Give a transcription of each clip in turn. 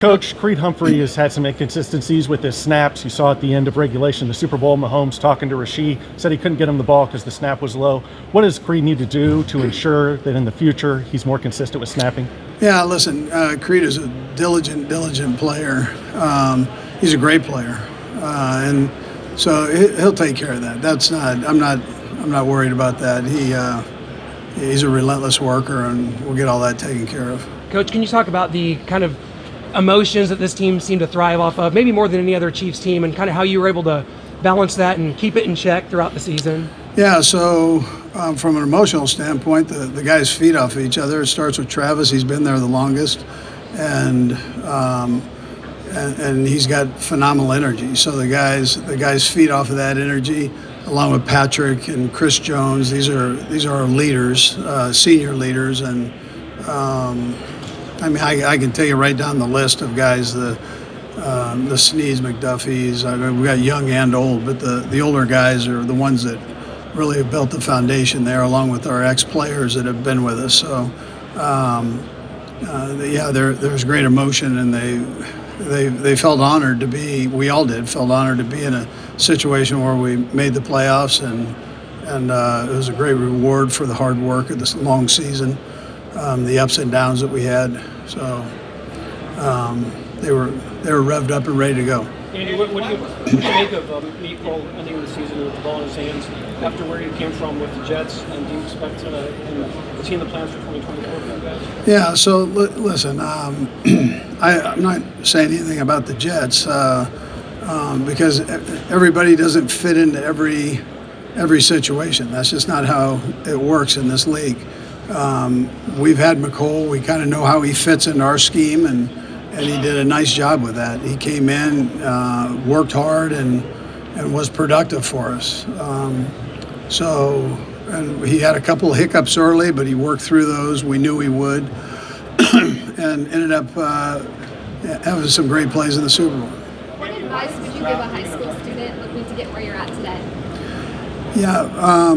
Coach, Creed Humphrey has had some inconsistencies with his snaps. You saw at the end of regulation, the Super Bowl, Mahomes talking to Reid, said he couldn't get him the ball because the snap was low. What does Creed need to do to ensure that in the future he's more consistent with snapping? Yeah, listen, Creed is a diligent player. He's a great player, and so he'll take care of that. I'm not worried about that. He's a relentless worker, and we'll get all that taken care of. Coach, can you talk about the kind of emotions that this team seemed to thrive off of, maybe more than any other Chiefs team, and kind of how you were able to balance that and keep it in check throughout the season? Yeah, so from an emotional standpoint, the guys feed off each other. It starts with Travis. He's been there the longest, and he's got phenomenal energy. So the guys feed off of that energy, along with Patrick and Chris Jones. These are our leaders, senior leaders, and I mean, I can take it right down the list of guys, the Sneeds, McDuffies. I mean, we got young and old, but the older guys are the ones that really have built the foundation there, along with our ex-players that have been with us. So, there's great emotion, and they felt honored to be. We all felt honored to be in a situation where we made the playoffs, and it was a great reward for the hard work of this long season. The ups and downs that we had, so they were revved up and ready to go. Andy, what do you make of Meat Cole ending the season with the ball in his hands after where you came from with the Jets, and do you expect to see the plans for 2024 for you guys? Yeah, so listen, I'm not saying anything about the Jets because everybody doesn't fit into every situation. That's just not how it works in this league. We've had McCole. We kind of know how he fits into our scheme, and he did a nice job with that. He came in, worked hard, and was productive for us. And he had a couple of hiccups early, but he worked through those. We knew he would, and ended up having some great plays in the Super Bowl. What advice would you give a high school student looking to get where you're at today? Yeah,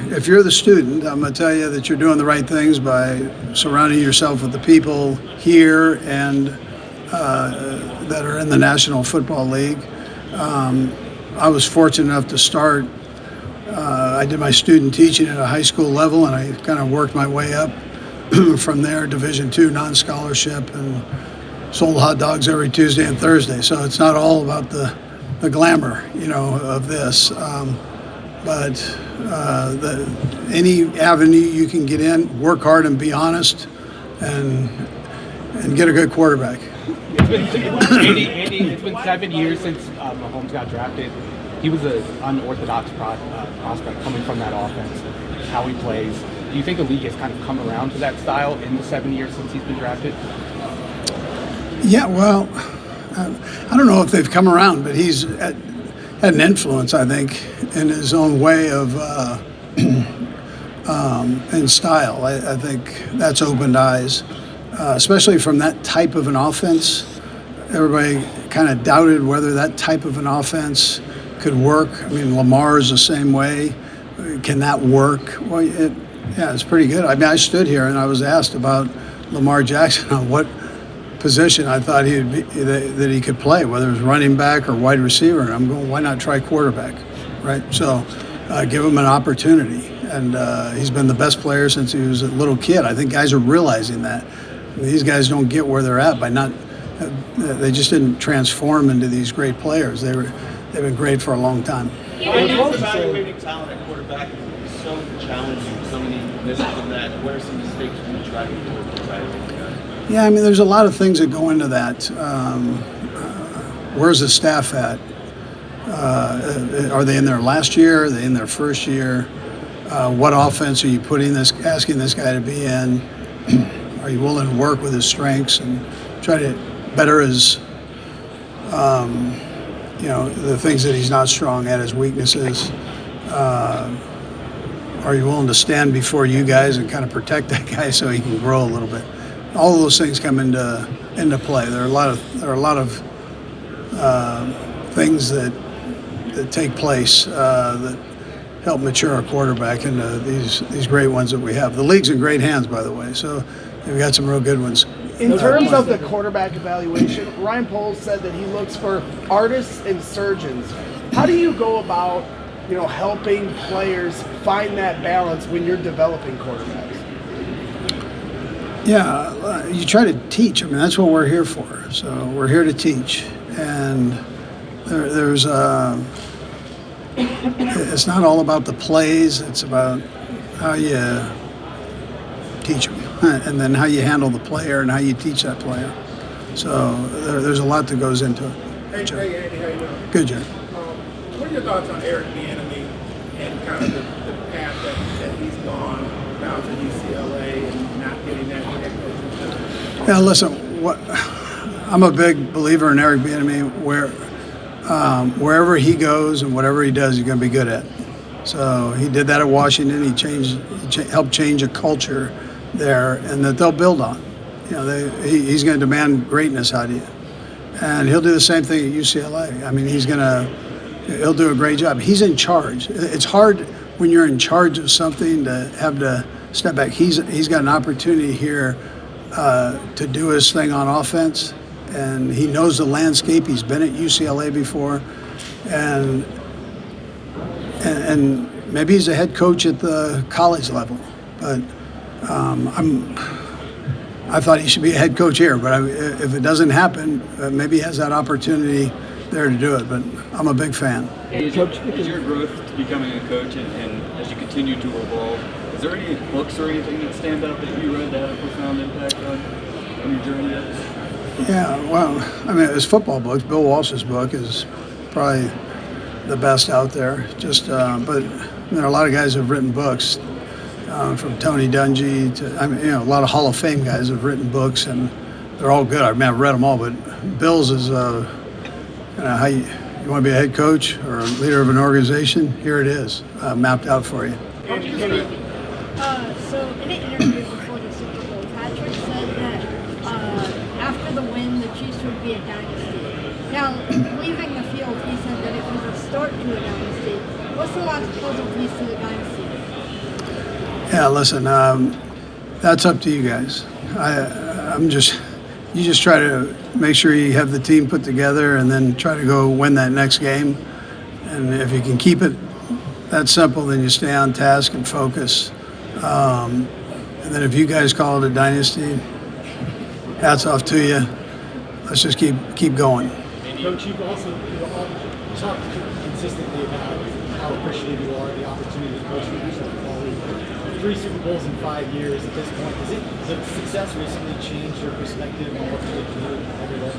if you're the student, I'm going to tell you that you're doing the right things by surrounding yourself with the people here and that are in the National Football League. I was fortunate enough to start. I did my student teaching at a high school level, and I kind of worked my way up from there, Division II non-scholarship, and sold hot dogs every Tuesday and Thursday. So it's not all about the glamour, of this. But any avenue you can get in, work hard and be honest, and get a good quarterback. Andy, it's been 7 years since Mahomes got drafted. He was an unorthodox prospect coming from that offense, how he plays. Do you think the league has kind of come around to that style in the 7 years since he's been drafted? Yeah, well, I don't know if they've come around, but he's had an influence, I think, in his own way of in style. I think that's opened eyes, especially from that type of an offense. Everybody kind of doubted whether that type of an offense could work. I mean, Lamar is the same way. Can that work? Well, it's pretty good. I mean, I stood here and I was asked about Lamar Jackson on what position I thought that he could play, whether it was running back or wide receiver. And I'm going, why not try quarterback, right? So give him an opportunity. And he's been the best player since he was a little kid. I think guys are realizing that. These guys don't get where they're at by not. They just didn't transform into these great players. They've been great for a long time. Evaluating talent at quarterback is so challenging, so many misses in that. What are some mistakes you try to do? Yeah, I mean, there's a lot of things that go into that. Where's the staff at? Are they in their last year? Are they in their first year? What offense are you asking this guy to be in? Are you willing to work with his strengths and try to better his, the things that he's not strong at, his weaknesses? Are you willing to stand before you guys and kind of protect that guy so he can grow a little bit? All of those things come into play. There are a lot of things that take place that help mature a quarterback into these great ones that we have. The league's in great hands, by the way. So we've got some real good ones. In terms of the quarterback evaluation, Ryan Poles said that he looks for artists and surgeons. How do you go about, helping players find that balance when you're developing quarterbacks? Yeah, you try to teach. I mean, that's what we're here for. So we're here to teach, and there's it's not all about the plays. It's about how you teach them, and then how you handle the player and how you teach that player. So there's a lot that goes into it. Hey, Andy, how you doing? Good, Jay. What are your thoughts on Eric Bieniemy and kind of the path that he's gone down to UCLA and not getting that head coaching job? Yeah, listen. I'm a big believer in Eric Bieniemy. Wherever he goes and whatever he does, he's going to be good at. So he did that at Washington. He helped change a culture there, and that they'll build on. He's going to demand greatness out of you, and he'll do the same thing at UCLA. I mean, he'll do a great job. He's in charge. It's hard when you're in charge of something to have to step back. He's got an opportunity here to do his thing on offense, and he knows the landscape. He's been at UCLA before, and maybe he's a head coach at the college level, but I thought he should be a head coach here. But if it doesn't happen, maybe he has that opportunity there to do it. But I'm a big fan. Is your growth to becoming a coach and as you continue to evolve, is there any books or anything that stand out that you read that had a profound impact on your journey? Yeah, well, I mean, it's football books. Bill Walsh's book is probably the best out there. But a lot of guys have written books, from Tony Dungy to, a lot of Hall of Fame guys have written books, and they're all good. I've read them all, but Bill's is how you want to be a head coach or a leader of an organization. Here it is, mapped out for you. So in an interview before the Super Bowl, Patrick said that after the win, the Chiefs would be a dynasty. Now, leaving the field, he said that it was a start to a dynasty. What's the last puzzle piece to the dynasty? Yeah, listen, that's up to you guys. You just try to make sure you have the team put together and then try to go win that next game. And if you can keep it that simple, then you stay on task and focus. And then if you guys call it a dynasty, hats off to you. Let's just keep going. Coach, you've also talked consistently about how appreciative you are of the opportunity to coach leaders of the ball league. 3 Super Bowls in 5 years at this point. Has the success recently changed your perspective on what you do every day?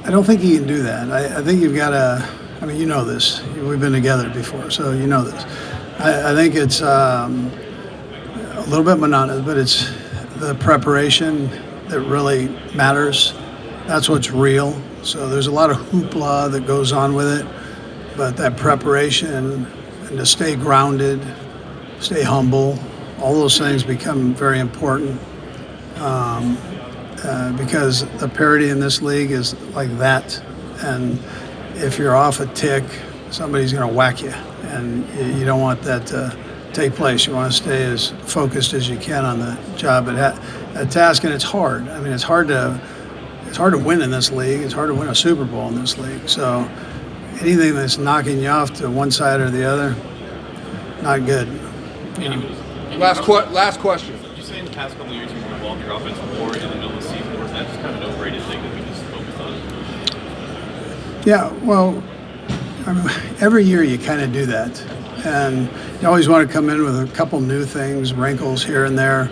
I don't think you can do that. I think you've got to, you know this. We've been together before, so you know this. I think it's a little bit monotonous, but it's the preparation that really matters. That's what's real. So there's a lot of hoopla that goes on with it, but that preparation and to stay grounded, stay humble, all those things become very important because the parity in this league is like that. And if you're off a tick, somebody's going to whack you, and you don't want that to take place. You want to stay as focused as you can on the job at task, and it's hard. It's hard to win in this league. It's hard to win a Super Bowl in this league. So anything that's knocking you off to one side or the other, not good. Last question. Would you say in the past couple of years you've evolved your offense more in the middle of the season, or is that just kind of an overrated thing that we just focus on? Yeah, well, every year you kind of do that. And you always want to come in with a couple new things, wrinkles here and there,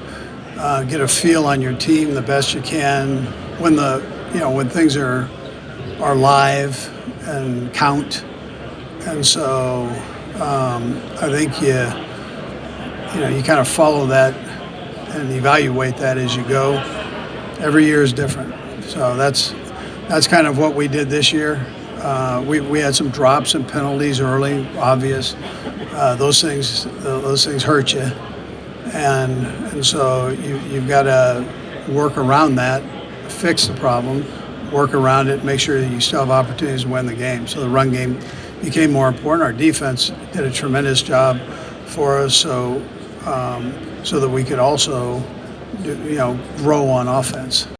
get a feel on your team the best you can when things are live and count. And so I think you kind of follow that and evaluate that as you go. Every year is different. So that's kind of what we did this year. We had some drops and penalties early, obvious. Those things hurt you, and so you've got to work around that, fix the problem, work around it, make sure that you still have opportunities to win the game. So the run game became more important. Our defense did a tremendous job for us, so that we could also grow on offense.